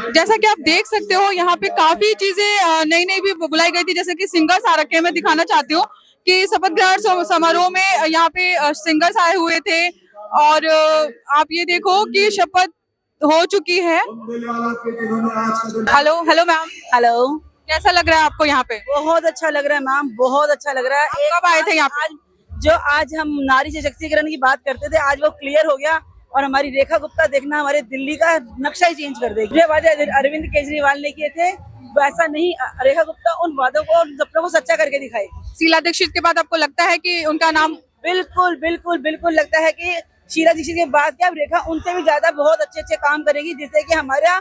जैसा कि आप देख सकते हो यहाँ पे काफी चीजें नई नई भी बुलाई गई थी, जैसे कि सिंगर्स आ रखे हैं। मैं दिखाना चाहती हूँ कि शपथ ग्रहण समारोह में यहाँ पे सिंगर्स आए हुए थे। और आप ये देखो कि शपथ हो चुकी है। Hello hello ma'am, hello. कैसा लग रहा है आपको यहाँ पे? बहुत अच्छा लग रहा है मैम, बहुत अच्छा लग रहा है। कब आए थे यहाँ पे? आज हम नारी सशक्तिकरण की बात करते थे, आज वो क्लियर हो गया। और हमारी रेखा गुप्ता देखना हमारे दिल्ली का नक्शा ही चेंज कर देगी। जो वादे अरविंद केजरीवाल ने किए थे वैसा नहीं, रेखा गुप्ता उन वादों को और सपनों को सच्चा करके दिखाएगी। शीला दीक्षित के बाद आपको लगता है कि उनका नाम? बिल्कुल बिल्कुल बिल्कुल लगता है कि शीला दीक्षित के बाद क्या रेखा उनसे भी ज्यादा बहुत अच्छे अच्छे काम करेगी, जिससे कि हमारा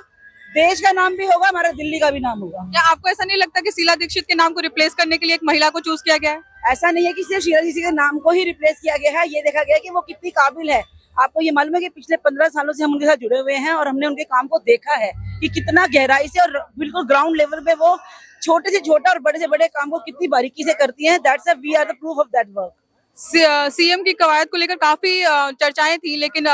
देश का नाम भी होगा, हमारा दिल्ली का भी नाम होगा। क्या आपको ऐसा नहीं लगता कि शीला दीक्षित के नाम को रिप्लेस करने के लिए एक महिला को चूज किया गया है? ऐसा नहीं है कि सिर्फ शीला दीक्षित के नाम को ही रिप्लेस किया गया है, ये देखा गया है कि वो कितनी काबिल है। आपको ये मालूम है कि पिछले 15 सालों से हम उनके साथ जुड़े हुए हैं और हमने उनके काम को देखा है कि कितना गहराई से और बिल्कुल ग्राउंड लेवल पे वो छोटे से छोटा और बड़े से बड़े काम को कितनी बारीकी से करती हैं। That's we are the proof of that work. CM की कवायद को लेकर काफी चर्चाएं थी, लेकिन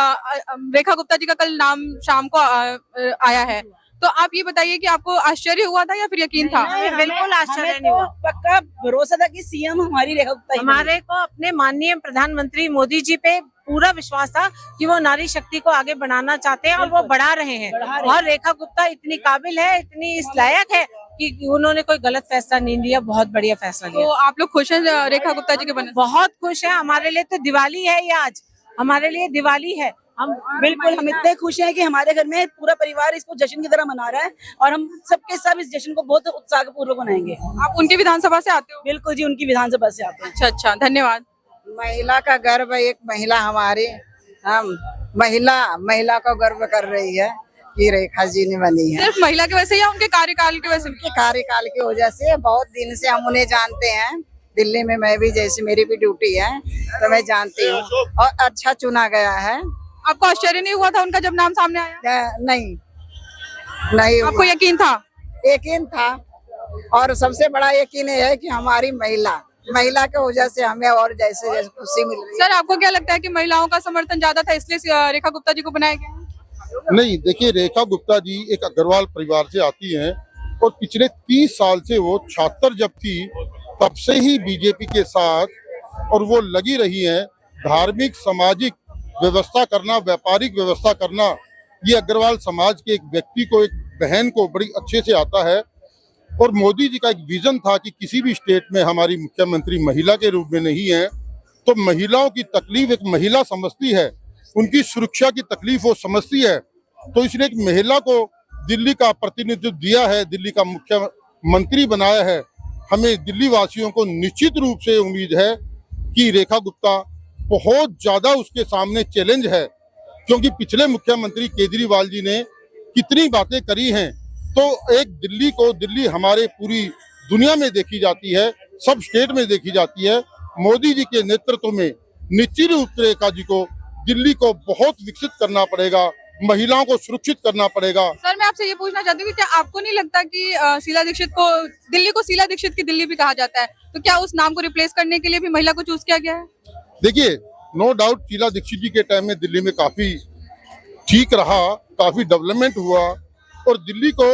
रेखा गुप्ता जी का कल नाम शाम को आया है। तो आप ये बताइए कि आपको आश्चर्य हुआ था या फिर यकीन था? नहीं, बिल्कुल आश्चर्य नहीं हुआ। पक्का भरोसा था कि सीएम हमारी रेखा गुप्ता ही हमारे को अपने माननीय प्रधानमंत्री मोदी जी पे पूरा विश्वास था कि वो नारी शक्ति को आगे बढ़ाना चाहते हैं और वो बढ़ा रहे हैं। और रेखा गुप्ता इतनी काबिल है, इतनी इस लायक है कि उन्होंने कोई गलत फैसला नहीं लिया, बहुत बढ़िया फैसला लिया। तो आप लोग खुश हैं रेखा गुप्ता जी के बनने? बहुत खुश है। हमारे लिए तो दिवाली है ये, आज हमारे लिए दिवाली है। हम बिल्कुल हम इतने खुश हैं कि हमारे घर में पूरा परिवार इसको जश्न की तरह मना रहा है और हम सबके सब इस जश्न को बहुत उत्साह पूर्वक मनाएंगे। आप उनकी विधानसभा से आते हो? बिल्कुल जी, उनकी विधानसभा से आते हैं। अच्छा अच्छा, धन्यवाद। महिला का गर्व, एक महिला हमारी, हम महिला को गर्व कर रही है कि रेखा जी ने बनी है। सिर्फ महिला की वजह से या उनके कार्यकाल की वजह से? उनके कार्यकाल की वजह से, बहुत दिन से हम उन्हें जानते हैं। दिल्ली में मैं भी, जैसे मेरी भी ड्यूटी है तो मैं जानती हूँ और अच्छा चुना गया है। आपको आश्चर्य नहीं हुआ था उनका जब नाम सामने आया? नहीं नहीं, आपको यकीन था? यकीन था। और सबसे बड़ा यकीन ये है कि हमारी महिला की वजह से हमें और जैसे जैसे खुशी मिल रही है। सर, आपको क्या लगता है कि महिलाओं का समर्थन ज्यादा था इसलिए रेखा गुप्ता जी को बनाया गया? नहीं, देखिए, रेखा गुप्ता जी एक अग्रवाल परिवार से आती हैं और पिछले 30 साल से वो छात्र जब थी तब से ही बीजेपी के साथ और वो लगी रही हैं। धार्मिक सामाजिक व्यवस्था करना, व्यापारिक व्यवस्था करना, ये अग्रवाल समाज के एक व्यक्ति को, एक बहन को बड़ी अच्छे से आता है। और मोदी जी का एक विजन था कि किसी भी स्टेट में हमारी मुख्यमंत्री महिला के रूप में नहीं है, तो महिलाओं की तकलीफ एक महिला समझती है, उनकी सुरक्षा की तकलीफ वो समझती है। तो इसलिए एक महिला को दिल्ली का प्रतिनिधित्व दिया है, दिल्ली का मुख्यमंत्री बनाया है। हमें दिल्ली वासियों को निश्चित रूप से उम्मीद है कि रेखा गुप्ता बहुत ज्यादा उसके सामने चैलेंज है, क्योंकि पिछले मुख्यमंत्री केजरीवाल जी ने कितनी बातें करी हैं। तो एक दिल्ली हमारे पूरी दुनिया में देखी जाती है, सब स्टेट में देखी जाती है। मोदी जी के नेतृत्व में निश्चित रूप से रेखा जी को, दिल्ली को बहुत विकसित करना पड़ेगा, महिलाओं को सुरक्षित करना पड़ेगा। सर, मैं आपसे ये पूछना चाहती हूँ कि क्या आपको नहीं लगता कि शीला दीक्षित को, दिल्ली को शीला दीक्षित की दिल्ली भी कहा जाता है, तो क्या उस नाम को रिप्लेस करने के लिए भी महिला को चूज किया गया है? देखिए, नो डाउट शीला दीक्षित जी के टाइम में दिल्ली में काफी ठीक रहा, काफी डेवलपमेंट हुआ। और दिल्ली को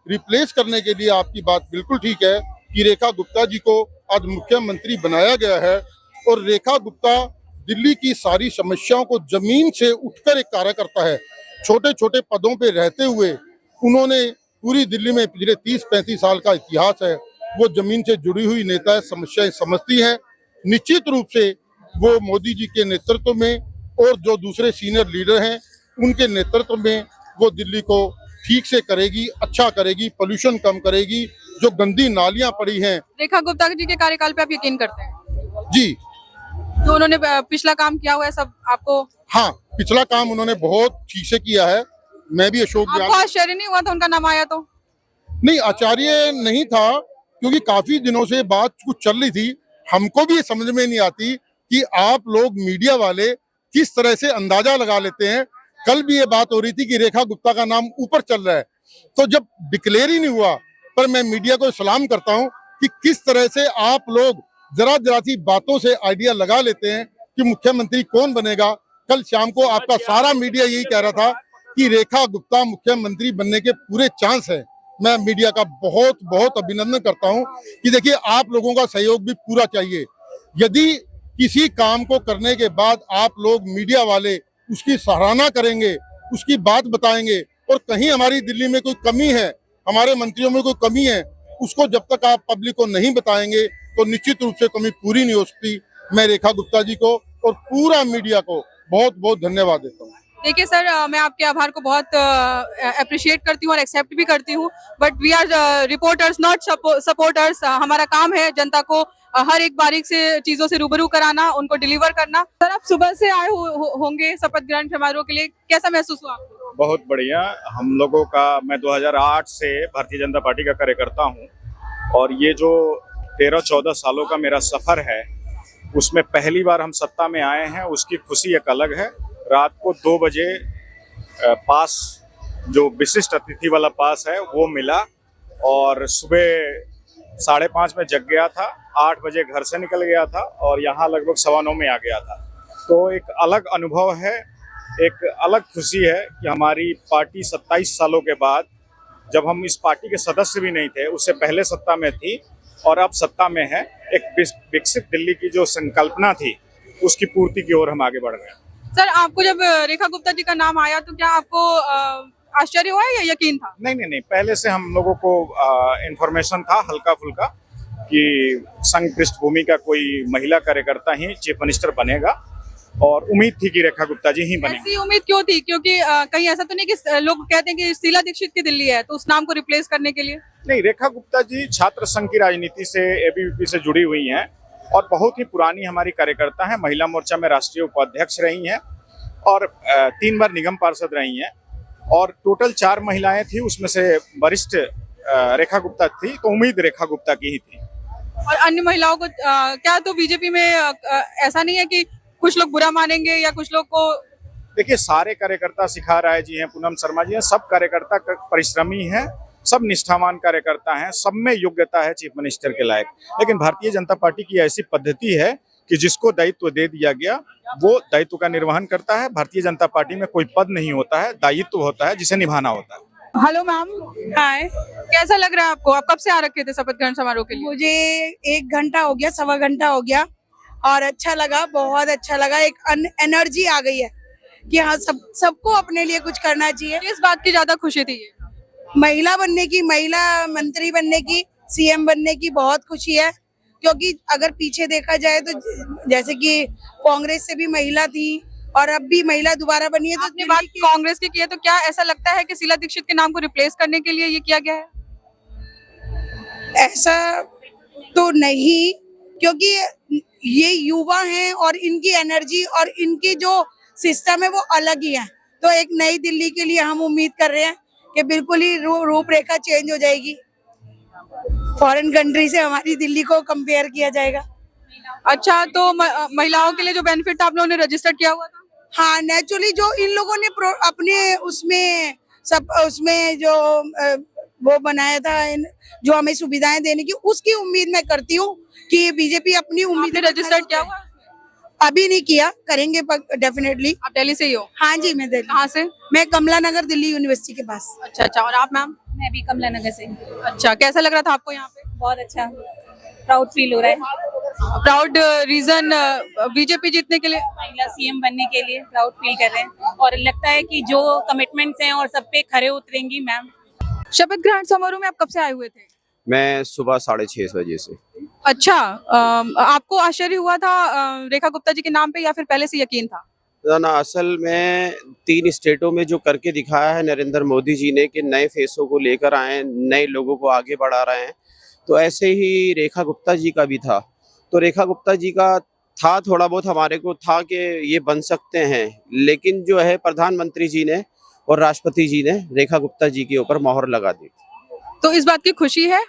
रिप्लेस करने के लिए आपकी बात बिल्कुल ठीक है कि रेखा गुप्ता जी को आज मुख्यमंत्री बनाया गया है। और रेखा गुप्ता दिल्ली की सारी समस्याओं को जमीन से उठकर एक कार्यकर्ता है। छोटे छोटे पदों पे रहते हुए उन्होंने पूरी दिल्ली में पिछले 30-35 साल का इतिहास है। वो जमीन से जुड़ी हुई नेता है, समस्याएं समझती है। निश्चित रूप से वो मोदी जी के नेतृत्व में और जो दूसरे सीनियर लीडर हैं उनके नेतृत्व में वो दिल्ली को ठीक से करेगी, अच्छा करेगी, पोल्यूशन कम करेगी, जो गंदी नालियां पड़ी हैं। रेखा गुप्ता जी के कार्यकाल पे आप यकीन करते हैं? जी, जो उन्होंने पिछला काम किया हुआ है सब आपको? हाँ, पिछला काम उन्होंने बहुत ठीक से किया है। मैं भी अशोक, आपको आश्चर्य नहीं हुआ था उनका नाम आया तो? नहीं, आचार्य नहीं था, क्योंकि काफी दिनों से बात कुछ चल रही थी। हमको भी समझ में नहीं आती कि आप लोग मीडिया वाले किस तरह से अंदाजा लगा लेते हैं। कल भी ये बात हो रही थी कि रेखा गुप्ता का नाम ऊपर चल रहा है, तो जब डिक्लेयर ही नहीं हुआ, पर मैं मीडिया को सलाम करता हूं कि किस तरह से आप लोग जरा सी बातों से आइडिया लगा लेते हैं कि मुख्यमंत्री कौन बनेगा। कल शाम को आपका सारा मीडिया यही कह रहा था कि रेखा गुप्ता मुख्यमंत्री बनने के पूरे चांस है। मैं मीडिया का बहुत बहुत अभिनंदन करता हूं कि देखिए आप लोगों का सहयोग भी पूरा चाहिए। यदि किसी काम को करने के बाद आप लोग मीडिया वाले उसकी सराहना करेंगे, उसकी बात बताएंगे और कहीं हमारी दिल्ली में कोई कमी है, हमारे मंत्रियों में कोई कमी है, उसको जब तक आप पब्लिक को नहीं बताएंगे तो निश्चित रूप से कमी पूरी नहीं हो सकती। मैं रेखा गुप्ता जी को और पूरा मीडिया को बहुत बहुत धन्यवाद देता हूँ। देखिए सर, मैं आपके आभार को बहुत अप्रिशिएट करती हूँ और एक्सेप्ट भी करती हूँ, but we are reporters not supporters. हमारा काम है जनता को हर एक बारीक से चीजों से रूबरू कराना, उनको डिलीवर करना। सर, आप सुबह से आए होंगे शपथ ग्रहण समारोह के लिए, कैसा महसूस हुआ आपको? बहुत बढ़िया। हम लोगों का, मैं 2008 से भारतीय जनता पार्टी का कार्यकर्ता हूँ और ये जो 13-14 सालों का मेरा सफर है उसमें पहली बार हम सत्ता में आए हैं, उसकी खुशी एक अलग है। रात को 2 बजे पास, जो विशिष्ट अतिथि वाला पास है, वो मिला और सुबह 5:30 में जग गया था, 8 बजे घर से निकल गया था और यहाँ लगभग 9:15 में आ गया था। तो एक अलग अनुभव है, एक अलग खुशी है कि हमारी पार्टी 27 सालों के बाद, जब हम इस पार्टी के सदस्य भी नहीं थे, उससे पहले सत्ता में थी और अब सत्ता में है, एक विकसित दिल्ली की जो संकल्पना थी उसकी पूर्ति की ओर हम आगे बढ़ रहे हैं। सर, आपको जब रेखा गुप्ता जी का नाम आया तो क्या आपको आश्चर्य हुआ या यकीन था? नहीं, पहले से हम लोगों को इन्फॉर्मेशन था हल्का फुल्का कि संघ पृष्ठभूमि का कोई महिला कार्यकर्ता ही चीफ मिनिस्टर बनेगा और उम्मीद थी कि रेखा गुप्ता जी ही बनेंगे। ऐसी उम्मीद क्यों थी? क्योंकि कहीं ऐसा तो नहीं कि लोग कहते हैं कि शीला दीक्षित की दिल्ली है, तो उस नाम को रिप्लेस करने के लिए? नहीं, रेखा गुप्ता जी छात्र संघ की राजनीति से, एबीवीपी से जुड़ी हुई हैं और बहुत ही पुरानी हमारी कार्यकर्ता हैं। महिला मोर्चा में राष्ट्रीय उपाध्यक्ष रही हैं और 3 बार निगम पार्षद रही हैं और टोटल 4 महिलाएं थी, उसमें से वरिष्ठ रेखा गुप्ता थी, तो उम्मीद रेखा गुप्ता की ही थी। और अन्य महिलाओं को क्या तो बीजेपी में ऐसा नहीं है कि कुछ लोग बुरा मानेंगे या कुछ लोग को? देखिए, सारे कार्यकर्ता, सिखा राय जी हैं, पूनम शर्मा जी हैं, सब कार्यकर्ता परिश्रमी हैं, सब निष्ठावान कार्यकर्ता हैं, सब में योग्यता है चीफ मिनिस्टर के लायक। लेकिन भारतीय जनता पार्टी की ऐसी पद्धति है कि जिसको दायित्व दे दिया गया वो दायित्व का निर्वहन करता है। भारतीय जनता पार्टी में कोई पद नहीं होता है, दायित्व होता है जिसे निभाना होता है। हेलो मैम, हाय। कैसा लग रहा है आपको? आप कब से आ रखे थे शपथ ग्रहण समारोह के लिए? मुझे 1 घंटा हो गया, 1.25 घंटा हो गया और अच्छा लगा, बहुत अच्छा लगा। एक एनर्जी आ गई है कि हाँ, सबको अपने लिए कुछ करना चाहिए। किस बात की ज्यादा खुशी थी ये? महिला बनने की, महिला मंत्री बनने की, सीएम बनने की बहुत खुशी है। क्योंकि अगर पीछे देखा जाए तो जैसे कि कांग्रेस से भी महिला थी और अब भी महिला दोबारा बनी है। तो आपने बात कांग्रेस की है, तो क्या ऐसा लगता है कि शीला दीक्षित के नाम को रिप्लेस करने के लिए ये किया गया है? ऐसा तो नहीं, क्योंकि ये युवा हैं और इनकी एनर्जी और इनकी जो सिस्टम है वो अलग ही है। तो एक नई दिल्ली के लिए हम उम्मीद कर रहे हैं कि बिल्कुल ही रूपरेखा चेंज हो जाएगी। फॉरेन कंट्री से हमारी दिल्ली को कंपेयर किया जाएगा। अच्छा, तो महिलाओं के लिए जो बेनिफिट आप लोगों ने रजिस्टर किया हुआ था? हाँ, नेचुरली जो इन लोगों ने अपने उसमें जो वो बनाया था, जो हमें सुविधाएं देने की, उसकी उम्मीद मैं करती हूँ कि बीजेपी अपनी उम्मीद रजिस्टर्ड किया हुआ? अभी नहीं किया, करेंगे डेफिनेटली। आप दिल्ली से ही हो? हाँ जी, मैं दिल्ली। कहाँ से? मैं कमला नगर, दिल्ली यूनिवर्सिटी के पास। अच्छा, और आप मैम? मैं भी कमला नगर से। अच्छा, कैसा लग रहा था आपको यहाँ पे? बहुत अच्छा, प्राउड फील हो रहा है। प्राउड रीजन बीजेपी जीतने के लिए? महिला सीएम बनने के लिए प्राउड फील कर रहे हैं और लगता है कि जो कमिटमेंट्स हैं और सब पे खरे उतरेंगी मैम। शपथ ग्रहण समारोह में आप कब से आए हुए थे? मैं सुबह 6:30 बजे से। अच्छा, आपको आश्चर्य हुआ था रेखा गुप्ता जी के नाम पे या फिर पहले से यकीन था? ना, असल में 3 स्टेटों में जो करके दिखाया है नरेंद्र मोदी जी ने कि नए फेसों को लेकर आए, नए लोगों को आगे बढ़ा रहे हैं, तो ऐसे ही रेखा गुप्ता जी का भी था। तो रेखा गुप्ता जी का था, थोड़ा बहुत हमारे को था कि ये बन सकते हैं, लेकिन जो है प्रधानमंत्री जी ने और राष्ट्रपति जी ने रेखा गुप्ता जी के ऊपर मोहर लगा दी। तो इस बात की खुशी है?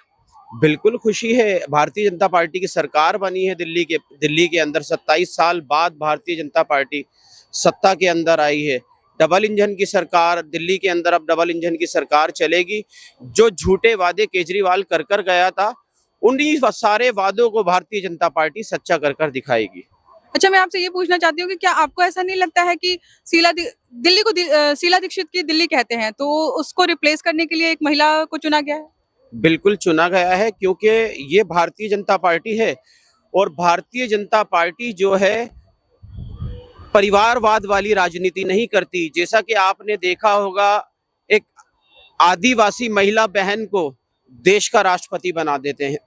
बिल्कुल खुशी है। भारतीय जनता पार्टी की सरकार बनी है दिल्ली के अंदर। 27 साल बाद भारतीय जनता पार्टी सत्ता के अंदर आई है। डबल इंजन की सरकार दिल्ली के अंदर, अब डबल इंजन की सरकार चलेगी। जो झूठे वादे केजरीवाल कर गया था, उन्हीं सारे वादों को भारतीय जनता पार्टी सच्चा कर दिखाएगी। अच्छा, मैं आपसे ये पूछना चाहती हूँ कि क्या आपको ऐसा नहीं लगता है कि दिल्ली को शीला दीक्षित की दिल्ली कहते हैं, तो उसको रिप्लेस करने के लिए एक महिला को चुना गया है? बिल्कुल चुना गया है, क्योंकि ये भारतीय जनता पार्टी है और भारतीय जनता पार्टी जो है परिवारवाद वाली राजनीति नहीं करती। जैसा कि आपने देखा होगा, एक आदिवासी महिला बहन को देश का राष्ट्रपति बना देते हैं,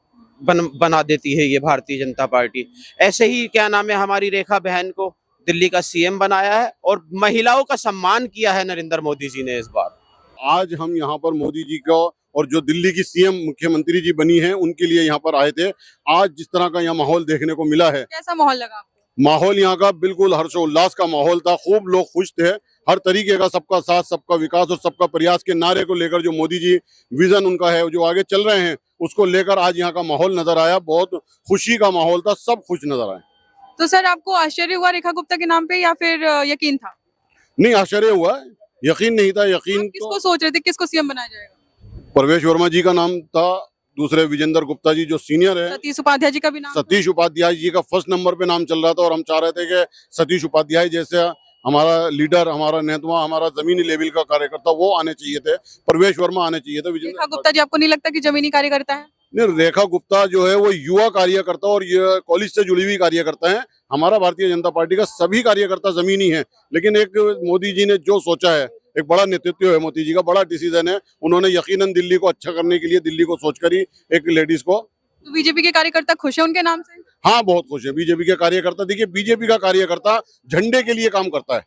बना देती है ये भारतीय जनता पार्टी। ऐसे ही क्या नाम है, हमारी रेखा बहन को दिल्ली का सीएम बनाया है और महिलाओं का सम्मान किया है नरेंद्र मोदी जी ने इस बार। आज हम यहाँ पर मोदी जी का और जो दिल्ली की सीएम मुख्यमंत्री जी बनी है उनके लिए यहाँ पर आए थे। आज जिस तरह का यहाँ माहौल देखने को मिला है, कैसा माहौल लगा आपको? माहौल यहाँ का बिल्कुल हर्षोल्लास का माहौल था। खूब लोग खुश थे। हर तरीके का सबका साथ, सबका विकास और सबका प्रयास के नारे को लेकर जो मोदी जी विजन उनका है, जो आगे चल रहे हैं, उसको लेकर आज यहाँ का माहौल नजर आया। बहुत खुशी का माहौल था, सब खुश नजर आए। तो सर, आपको आश्चर्य हुआ रेखा गुप्ता के नाम पे या फिर यकीन था? नहीं, आश्चर्य हुआ, यकीन नहीं था। यकीन आप किसको सोच रहे थे, किसको सीएम बनाया जाएगा? परवेश वर्मा जी का नाम था, दूसरे विजेंद्र गुप्ता जी जो सीनियर है, सतीश उपाध्याय जी का भी नाम? सतीश उपाध्याय जी का फर्स्ट नंबर पे नाम चल रहा था और हम चाह रहे थे कि सतीश उपाध्याय जैसे हमारा लीडर, हमारा नेतवा, हमारा जमीनी लेवल का कार्यकर्ता वो आने चाहिए थे। परवेश वर्मा आने चाहिए थे। रेखा गुप्ता जी आपको नहीं लगता कि जमीनी कार्यकर्ता है? नहीं, रेखा गुप्ता जो है वो युवा कार्यकर्ता और ये कॉलेज से जुड़ी हुई कार्यकर्ता है। हमारा भारतीय जनता पार्टी का सभी कार्यकर्ता जमीनी है, लेकिन एक मोदी जी ने जो सोचा है, एक बड़ा नेतृत्व है मोदी जी का, बड़ा डिसीजन है। उन्होंने यकीनन दिल्ली को अच्छा करने के लिए, दिल्ली को सोचकर ही एक लेडीज को। तो बीजेपी के कार्यकर्ता खुश है उनके नाम से? हाँ, बहुत खुश है बीजेपी के कार्यकर्ता। देखिए, बीजेपी का कार्यकर्ता झंडे के लिए काम करता है।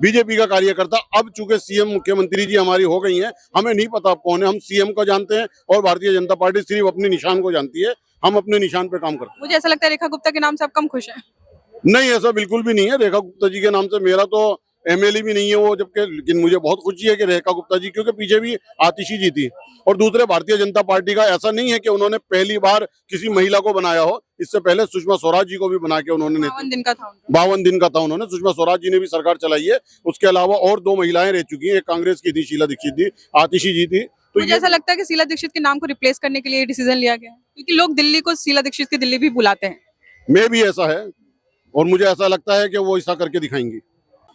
बीजेपी का कार्यकर्ता, अब चूंकि सीएम मुख्यमंत्री जी हमारी हो गई हैं, हमें नहीं पता आप कौन है। हम सीएम को जानते हैं और भारतीय जनता पार्टी सिर्फ अपने निशान को जानती है। हम अपने निशान पे काम करते हैं। मुझे ऐसा लगता है रेखा गुप्ता के नाम से आप कम खुश हैं। नहीं, ऐसा बिल्कुल भी नहीं है। रेखा गुप्ता जी के नाम से मेरा तो एमएलए भी नहीं है वो, जबकि लेकिन मुझे बहुत खुशी है कि रेखा गुप्ता जी, क्योंकि पीछे भी आतिशी जी थी। और दूसरे, भारतीय जनता पार्टी का ऐसा नहीं है कि उन्होंने पहली बार किसी महिला को बनाया हो। इससे पहले सुषमा स्वराज जी को भी बना के उन्होंने 52 दिन का था उनका। 52 दिन का था उन्होंने। सुषमा स्वराज जी ने भी सरकार चलाई है। उसके अलावा और 2 महिलाएं रह चुकी हैं। एक कांग्रेस की थी, शीला दीक्षित थी, आतिशी जी थी। तो मुझे ऐसा लगता है कि शीला दीक्षित के नाम को रिप्लेस करने के लिए डिसीजन लिया गया है, क्योंकि लोग दिल्ली को शीला दीक्षित की दिल्ली भी बुलाते हैं। में भी ऐसा है और मुझे ऐसा लगता है कि वो ऐसा करके दिखाएंगी।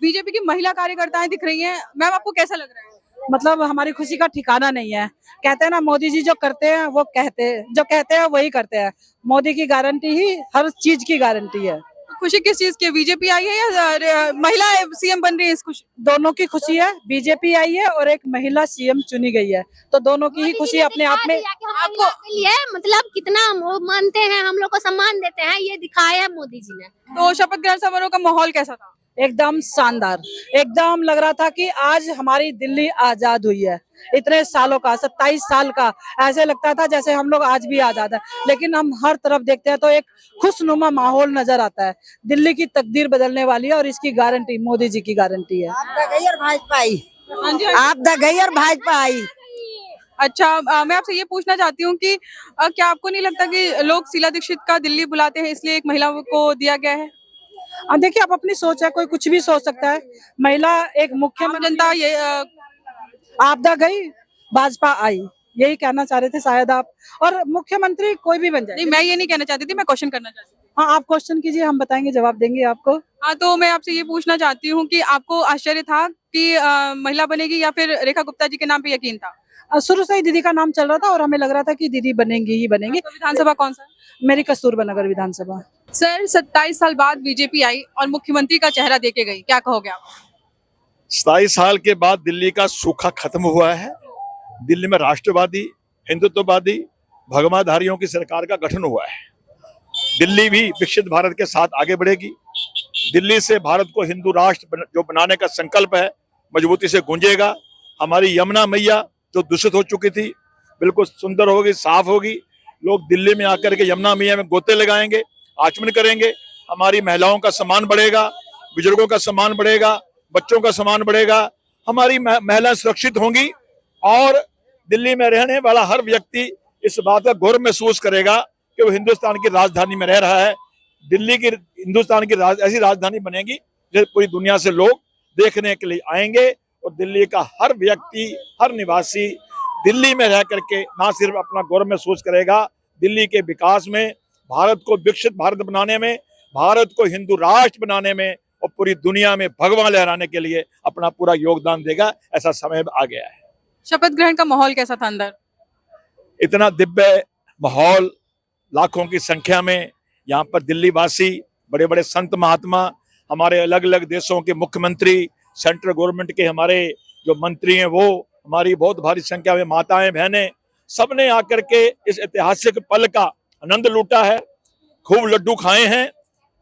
बीजेपी की महिला कार्यकर्ताएं दिख रही हैं, मैम आपको कैसा लग रहा है? मतलब हमारी खुशी का ठिकाना नहीं है। कहते हैं ना, मोदी जी जो करते हैं वो जो कहते हैं वही करते हैं। मोदी की गारंटी ही हर चीज की गारंटी है। तो खुशी किस चीज की है? बीजेपी आई है या महिला सीएम बन रही है? इस खुशी दोनों की खुशी है। बीजेपी आई है और एक महिला सीएम चुनी गई है, तो दोनों की ही खुशी अपने आप में। आपको लिए मतलब कितना मानते हैं, हम लोग को सम्मान देते हैं, ये दिखाया है मोदी जी ने। तो शपथ ग्रहण समारोह का माहौल कैसा था? एकदम शानदार। एकदम लग रहा था कि आज हमारी दिल्ली आजाद हुई है। इतने सालों का, 27 साल का, ऐसे लगता था जैसे हम लोग आज भी आजाद है। लेकिन हम हर तरफ देखते हैं तो एक खुशनुमा माहौल नजर आता है। दिल्ली की तकदीर बदलने वाली है और इसकी गारंटी मोदी जी की गारंटी है। आप द गई और भाजपा आई। हाँ जी, आप द गई और भाजपा आई। अच्छा, मैं आपसे ये पूछना चाहती हूँ कि क्या आपको नहीं लगता कि लोग शीला दीक्षित का दिल्ली बुलाते हैं इसलिए एक महिला को दिया गया है? देखिए, आप अपनी सोच है, कोई कुछ भी सोच सकता है। महिला एक मुख्यमंत्री, जनता ये आपदा गई भाजपा आई, यही कहना चाह रहे थे शायद आप। और मुख्यमंत्री कोई भी बन जाए। नहीं, मैं ये नहीं कहना चाहती थी, मैं क्वेश्चन करना चाहती थी। हाँ, आप क्वेश्चन कीजिए, हम बताएंगे, जवाब देंगे आपको। हाँ, तो मैं आपसे ये पूछना चाहती हूँ कि आपको आश्चर्य था कि महिला बनेगी या फिर रेखा गुप्ता जी के नाम पे यकीन था? शुरू से ही दीदी का नाम चल रहा था और हमें लग रहा था कि दीदी बनेंगी ही बनेंगी। तो विधानसभा कौन सा? मेरी कस्तूरबा नगर विधानसभा। सर, 27 साल बाद बीजेपी आई और मुख्यमंत्री का चेहरा देके गई, क्या कहोगे आप? 27 साल के बाद दिल्ली का सूखा खत्म हुआ है। दिल्ली में राष्ट्रवादी, हिंदुत्ववादी, भगवाधारियों की सरकार का गठन हुआ है। दिल्ली भी विकसित भारत के साथ आगे बढ़ेगी। दिल्ली से भारत को हिंदू राष्ट्र जो बनाने का संकल्प है मजबूती से गूंजेगा। हमारी यमुना मैया जो दूषित हो चुकी थी बिल्कुल सुंदर होगी, साफ होगी। लोग दिल्ली में आकर के यमुना मैया में गोते लगाएंगे, आचमन करेंगे। हमारी महिलाओं का सम्मान बढ़ेगा, बुजुर्गों का सम्मान बढ़ेगा, बच्चों का सम्मान बढ़ेगा। हमारी महिलाएं सुरक्षित होंगी और दिल्ली में रहने वाला हर व्यक्ति इस बात का गौरव महसूस करेगा कि वो हिंदुस्तान की राजधानी में रह रहा है। दिल्ली की हिंदुस्तान की ऐसी राजधानी बनेगी जो पूरी दुनिया से लोग देखने के लिए आएंगे और दिल्ली का हर व्यक्ति, हर निवासी दिल्ली में रह करके ना सिर्फ अपना गौरव महसूस करेगा, दिल्ली के विकास में, भारत को विकसित भारत बनाने में भारत को हिंदू राष्ट्र बनाने में और पूरी दुनिया में भगवा लहराने के लिए अपना पूरा योगदान देगा। ऐसा समय आ गया है। शपथ ग्रहण का माहौल कैसा था अंदर? इतना दिव्य माहौल, लाखों की संख्या में यहाँ पर दिल्ली वासी, बड़े बड़े संत महात्मा, हमारे अलग अलग देशों के मुख्यमंत्री, सेंट्रल गवर्नमेंट के हमारे जो मंत्री हैं, वो हमारी बहुत भारी संख्या में माताएं बहनें, सबने आकर के इस ऐतिहासिक पल का आनंद लूटा है, खूब लड्डू खाए हैं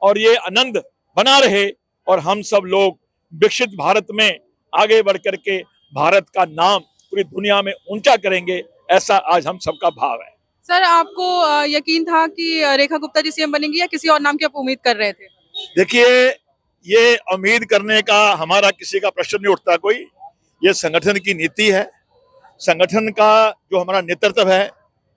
और ये आनंद बना रहे और हम सब लोग विकसित भारत में आगे बढ़ करके भारत का नाम पूरी दुनिया में ऊंचा करेंगे, ऐसा आज हम सबका भाव है। सर, आपको यकीन था कि रेखा गुप्ता जी सीएम बनेंगी या किसी और नाम की आप उम्मीद कर रहे थे? देखिए, ये उम्मीद करने का हमारा किसी का प्रश्न नहीं उठता कोई। ये संगठन की नीति है। संगठन का जो हमारा नेतृत्व है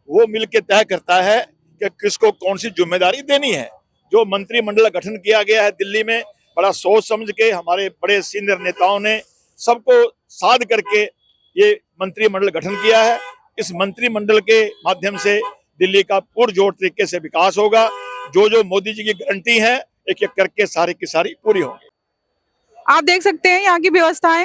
वो मिलकर तय करता है कि किसको कौन सी जिम्मेदारी देनी है। जो मंत्रिमंडल गठन किया गया है दिल्ली में, बड़ा सोच समझ के हमारे बड़े सीनियर नेताओं ने सबको साध करके ये मंत्रिमंडल गठन किया है। इस मंत्रिमंडल के माध्यम से दिल्ली का पुरजोर तरीके से विकास होगा। जो जो मोदी जी की गारंटी है, एक एक करके सारी की सारी पूरी होंगी। आप देख सकते हैं यहाँ की व्यवस्थाएं।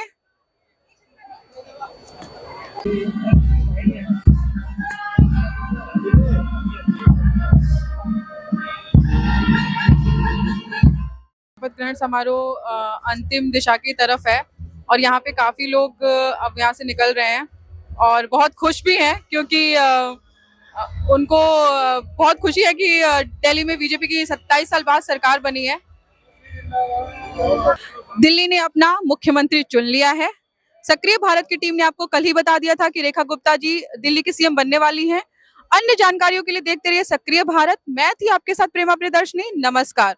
शपथ ग्रहण समारोह अंतिम दिशा की तरफ है और यहाँ पे काफी लोग अब यहाँ से निकल रहे हैं और बहुत खुश भी हैं क्योंकि उनको बहुत खुशी है कि दिल्ली में बीजेपी की 27 साल बाद सरकार बनी है। दिल्ली ने अपना मुख्यमंत्री चुन लिया है। सक्रिय भारत की टीम ने आपको कल ही बता दिया था कि रेखा गुप्ता जी दिल्ली की सीएम बनने वाली हैं। अन्य जानकारियों के लिए देखते रहिए सक्रिय भारत। मैं थी आपके साथ प्रेमा प्रियदर्शनी। नमस्कार।